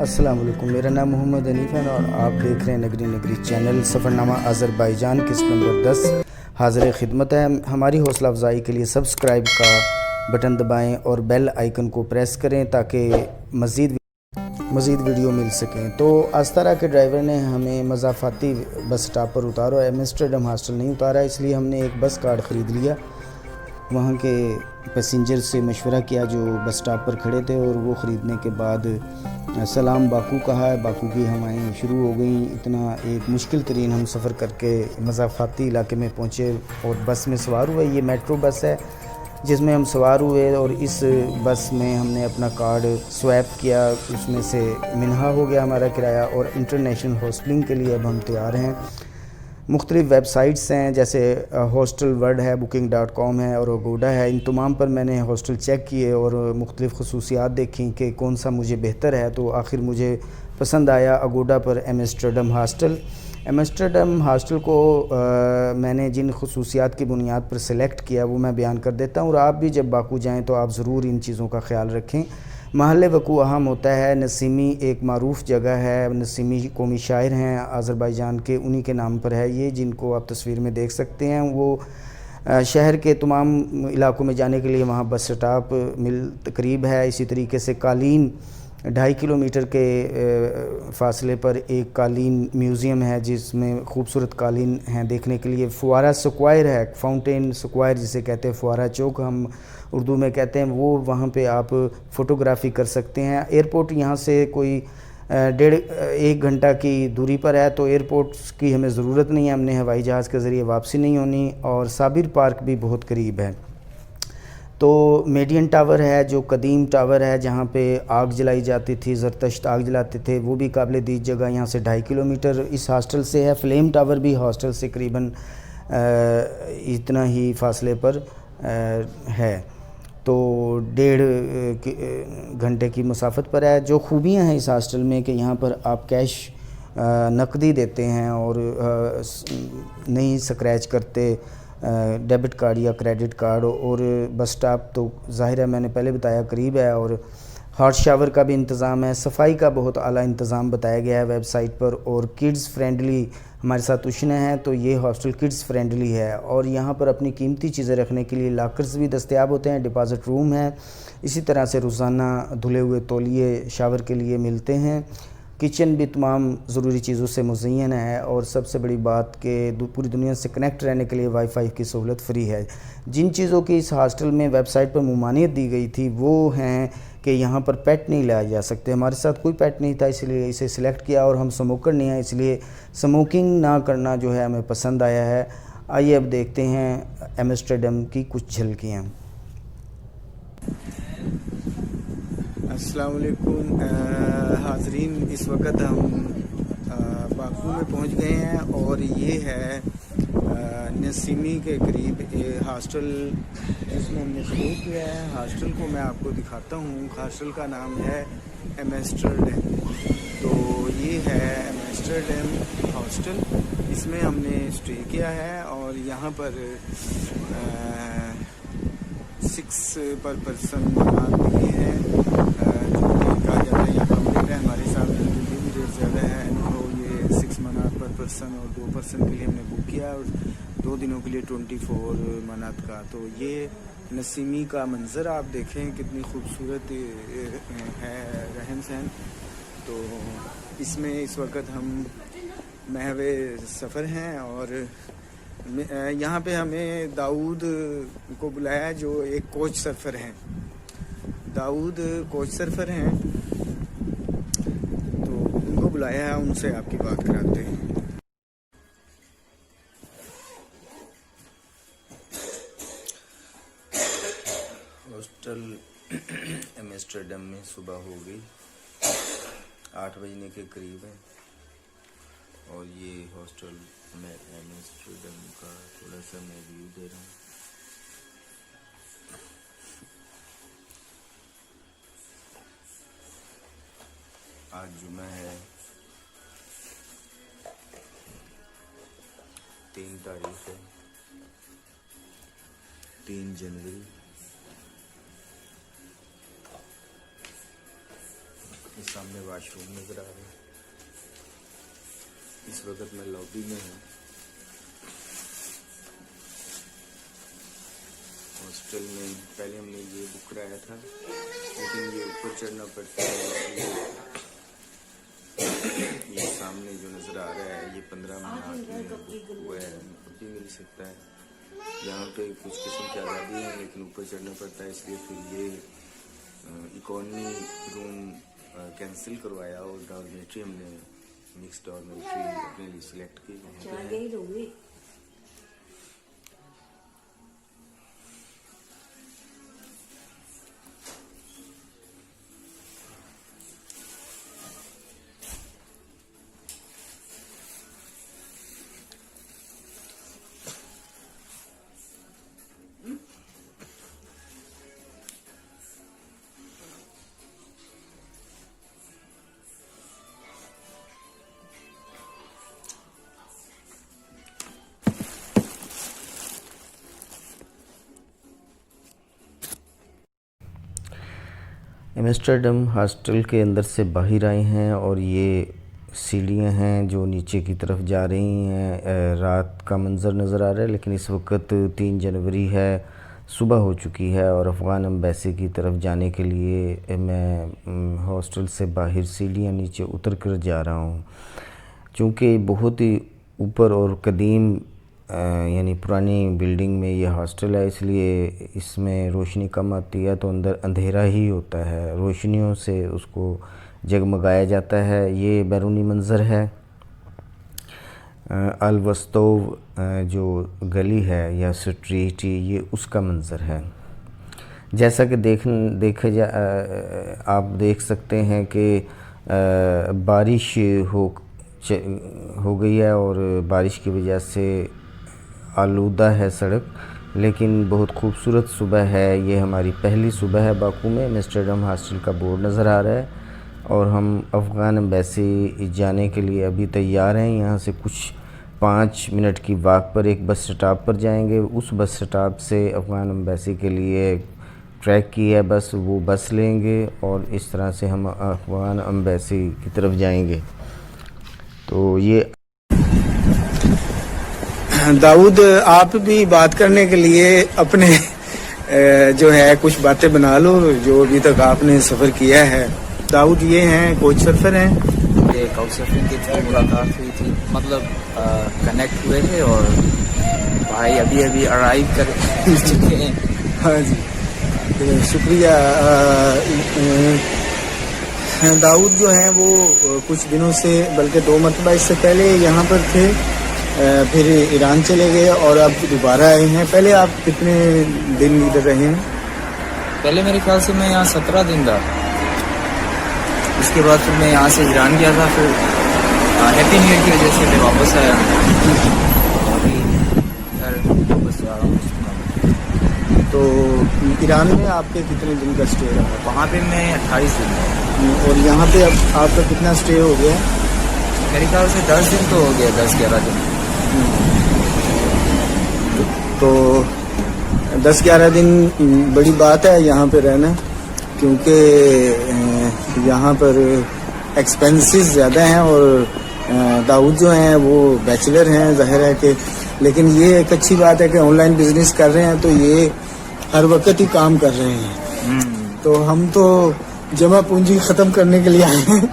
अस्सलाम वालेकुम, मेरा नाम मोहम्मद हनीफ़ है और आप देख रहे हैं नगरी नगरी चैनल। सफ़रनामा अज़रबैजान किस्त नंबर 10 हाज़िर खिदमत है। हमारी हौसला अफजाई के लिए सब्सक्राइब का बटन दबाएं और बेल आइकन को प्रेस करें ताकि मज़ीद वीडियो मिल सकें। तो आस्तारा के ड्राइवर ने हमें मज़ाफ़ाती बस स्टॉप पर उतारा, एम्स्टर्डम हॉस्टल नहीं उतारा, इसलिए हमने एक बस कार्ड ख़रीद लिया। वहाँ के पैसेंजर से मशवरा किया जो बस स्टॉप पर खड़े थे और वो ख़रीदने के बाद सलाम बाकू कहा है। बाकू की हवाएं शुरू हो गई। इतना एक मुश्किल तरीन हम सफ़र करके मज़ाफ़ाती इलाके में पहुँचे और बस में सवार हुए। ये मेट्रो बस है जिसमें हम सवार हुए और इस बस में हमने अपना कार्ड स्वैप किया, उसमें से मिन्हा हो गया हमारा किराया और इंटरनेशनल हॉस्टलिंग के लिए अब हम तैयार हैं। मुख्तलिफ़ वेबसाइट्स हैं जैसे हॉस्टल वर्ल्ड है, booking.com है और अगोडा है। इन तमाम पर मैंने हॉस्टल चेक किए और मुख्तलिफ़ खसूसियात देखी कि कौन सा मुझे बेहतर है। तो आखिर मुझे पसंद आया अगोडा पर एम्स्टर्डम हॉस्टल। एम्स्टर्डम हॉस्टल को मैंने जिन खसूसियात की बुनियाद पर सेलेक्ट किया वो मैं बयान कर देता हूँ और आप भी जब बाकू जाएँ तो आप ज़रूर इन चीज़ों का ख्याल रखें। महल वकू अहम होता है। नसीमी एक मारूफ़ जगह है। नसीमी कौमी शायर हैं अज़रबैजान के, उन्हीं के नाम पर है ये, जिनको आप तस्वीर में देख सकते हैं। वो शहर के तमाम इलाकों में जाने के लिए वहाँ बस स्टॉप करीब है। इसी तरीके से कालीन 2.5 किलोमीटर के फ़ासले पर एक कालीन म्यूज़ियम है जिसमें खूबसूरत कालीन हैं देखने के लिए। फुआरा स्क्वायर है, फाउंटेन स्क्वायर जिसे कहते हैं, फुआरा चौक हम उर्दू में कहते हैं, वो वहाँ पे आप फ़ोटोग्राफ़ी कर सकते हैं। एयरपोर्ट यहाँ से कोई 1.5 घंटा की दूरी पर है, तो एयरपोर्ट की हमें ज़रूरत नहीं है, हमने हवाई जहाज़ के ज़रिए वापसी नहीं होनी। और साबिर पार्क भी बहुत करीब है। तो मेडियन टावर है जो कदीम टावर है जहाँ पे आग जलाई जाती थी, ज़रतश्त आग जलाते थे, वो भी काबिल दीद जगह यहाँ से 2.5 किलोमीटर इस हॉस्टल से है। फ्लेम टावर भी हॉस्टल से करीबन इतना ही फासले पर है, तो 1.5 घंटे की मुसाफत पर है। जो खूबियाँ हैं इस हॉस्टल में कि यहाँ पर आप कैश नकदी देते हैं और नहीं स्क्रैच करते डेबिट कार्ड या क्रेडिट कार्ड। और बस स्टॉप तो ज़ाहिर है मैंने पहले बताया करीब है और हॉट शावर का भी इंतज़ाम है। सफाई का बहुत आला इंतज़ाम बताया गया है वेबसाइट पर। और किड्स फ्रेंडली हमारे साथ उशने हैं, तो ये हॉस्टल किड्स फ्रेंडली है और यहाँ पर अपनी कीमती चीज़ें रखने के लिए लॉकर्स भी दस्तयाब होते हैं, डिपॉज़िट रूम है। इसी तरह से रोज़ाना धुले हुए तौलिए शावर के लिए मिलते हैं। किचन भी तमाम ज़रूरी चीज़ों से मुज़य्यन है और सबसे बड़ी बात कि पूरी दुनिया से कनेक्ट रहने के लिए वाईफाई की सहूलत फ्री है। जिन चीज़ों की इस हॉस्टल में वेबसाइट पर ममानियत दी गई थी वो हैं कि यहाँ पर पेट नहीं लाए जा सकते। हमारे साथ कोई पेट नहीं था इसलिए इसे सिलेक्ट किया और हम स्मोकर नहीं हैं इसलिए स्मोकिंग ना करना जो है हमें पसंद आया है। आइए अब देखते हैं एम्स्टर्डम की कुछ झलकियाँ। अस्सलाम वालेकुम हाज़रीन, इस वक्त हम बाकू में पहुंच गए हैं और ये है नसीमी के करीब हॉस्टल जिसमें हमने स्टे किया है। हॉस्टल को मैं आपको दिखाता हूँ। हॉस्टल का नाम है एम्स्टर्डम। तो ये है एम्स्टर्डम हॉस्टल, इसमें हमने स्टे किया है और यहाँ पर 6 पर पर्सन दिए हैं जो कि कहा जाता है यहाँ कम है। हमारे साथ ये भी रेट ज़्यादा है, तो ये 6 मनात पर पर्सन और 2 पर्सन के लिए हमने बुक किया और 2 दिनों के लिए 24 मनात का। तो ये नसीमी का मंज़र आप देखें कितनी खूबसूरत है रहन सहन। तो इसमें इस वक्त हम महवे सफ़र हैं और यहाँ पे हमें दाऊद को बुलाया जो एक कोच सर्फर हैं। दाऊद कोच सर्फर हैं, तो उनको बुलाया है, उनसे आपकी बात कराते हैं। हॉस्टल एम्स्टर्डम में सुबह हो गई, 8 बजने के करीब है और ये हॉस्टल में एम्स्टर्डम का थोड़ा सा मैं व्यू दे रहा हूँ। आज जुमा है, 3 तारीख है, 3 जनवरी। ये सामने वाशरूम नज़र आ रहा है। इस वक्त मैं लॉबी में हूँ। हॉस्टल में पहले हमने ये बुक कराया था, लेकिन ये ऊपर चढ़ना पड़ता है, इसलिए ये सामने जो नज़र आ रहा है ये 15 मिनट में बुक हुआ है, अभी मिल सकता है। यहाँ पे कुछ किस्म की आज़ादी है, लेकिन ऊपर चढ़ना पड़ता है, इसलिए फिर ये इकोनॉमी रूम कैंसिल करवाया और डॉर्मेट्री हमने मिक्स डॉर्मेट्री अपने लिए सिलेक्ट की। एम्स्टर्डम हॉस्टल के अंदर से बाहर आए हैं और ये सीढ़ियाँ हैं जो नीचे की तरफ जा रही हैं। रात का मंज़र नज़र आ रहा है, लेकिन इस वक्त 3 जनवरी है, सुबह हो चुकी है और अफ़गान एम्बेसी की तरफ जाने के लिए मैं हॉस्टल से बाहर सीढ़ियाँ नीचे उतर कर जा रहा हूँ। चूँकि बहुत ही ऊपर और कदीम यानी पुरानी बिल्डिंग में ये हॉस्टल है, इसलिए इसमें रोशनी कम आती है तो अंदर अंधेरा ही होता है, रोशनियों से उसको जगमगाया जाता है। ये बैरूनी मंज़र है। अल-वस्तोव जो गली है या स्ट्रीट, ये उसका मंज़र है। जैसा कि आप देख सकते हैं कि बारिश हो गई है और बारिश की वजह से आलूदा है सड़क, लेकिन बहुत खूबसूरत सुबह है। ये हमारी पहली सुबह है बाकू में। एम्स्टर्डम हॉस्टल का बोर्ड नज़र आ रहा है और हम अफ़गान एम्बेसी जाने के लिए अभी तैयार हैं। यहाँ से कुछ 5 मिनट की वॉक पर एक बस स्टॉप पर जाएंगे। उस बस स्टॉप से अफ़गान एम्बेसी के लिए ट्रैक की है बस, वो बस लेंगे और इस तरह से हम अफ़गान एम्बेसी की तरफ जाएंगे। तो ये दाऊद, आप भी बात करने के लिए अपने जो है कुछ बातें बना लो जो अभी तक आपने सफ़र किया है। दाऊद ये हैं, कोच सर्फर हैं। ये काउच सर्फिंग की थ्रू मुलाकात हुई थी, मतलब कनेक्ट हुए थे और भाई अभी अभी अराइव कर चुके हैं। हाँ जी, तो शुक्रिया। दाऊद जो हैं वो कुछ दिनों से, बल्कि 2 मरतबा इससे पहले यहाँ पर थे, फिर ईरान चले गए और अब दोबारा आए हैं। पहले आप कितने दिन इधर रहे हैं? पहले मेरे ख्याल से मैं यहाँ 17 दिन था। उसके बाद फिर मैं यहाँ से ईरान गया था, फिर हैप्पी न्यू ईयर की वजह से मैं वापस आया। अभी वापस आ रहा हूँ। तो ईरान में आपके कितने दिन का स्टे रहा? वहाँ पे मैं 28 दिन था। और यहाँ पे अब आपका कितना स्टे हो गया? मेरे ख्याल से 10 दिन तो हो गया, 10-11 दिन। तो 10-11 दिन बड़ी बात है यहाँ पे रहना, क्योंकि यहाँ पर एक्सपेंसेस ज़्यादा हैं और दाऊद जो हैं वो बैचलर हैं, ज़ाहिर है कि, लेकिन ये एक अच्छी बात है कि ऑनलाइन बिजनेस कर रहे हैं तो ये हर वक्त ही काम कर रहे हैं। तो हम तो जमा पूंजी ख़त्म करने के लिए आए हैं।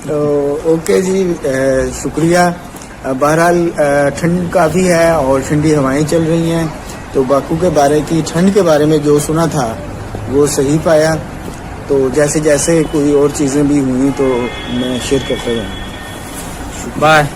तो ओके जी, शुक्रिया। बहरहाल ठंड काफ़ी है और ठंडी हवाएं चल रही हैं, तो बाकू के बारे की ठंड के बारे में जो सुना था वो सही पाया। तो जैसे जैसे कोई और चीज़ें भी हुई तो मैं शेयर करता रहूँगा। बाय।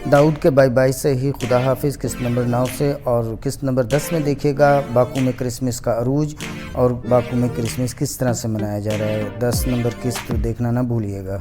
दाऊद के बाय बाय से ही खुदा हाफिज़ किस्त नंबर 9 से, और किस्त नंबर 10 में देखिएगा बाकू में क्रिसमस का अरूज और बाकू में क्रिसमस किस तरह से मनाया जा रहा है। 10 नंबर किस्त देखना ना भूलिएगा।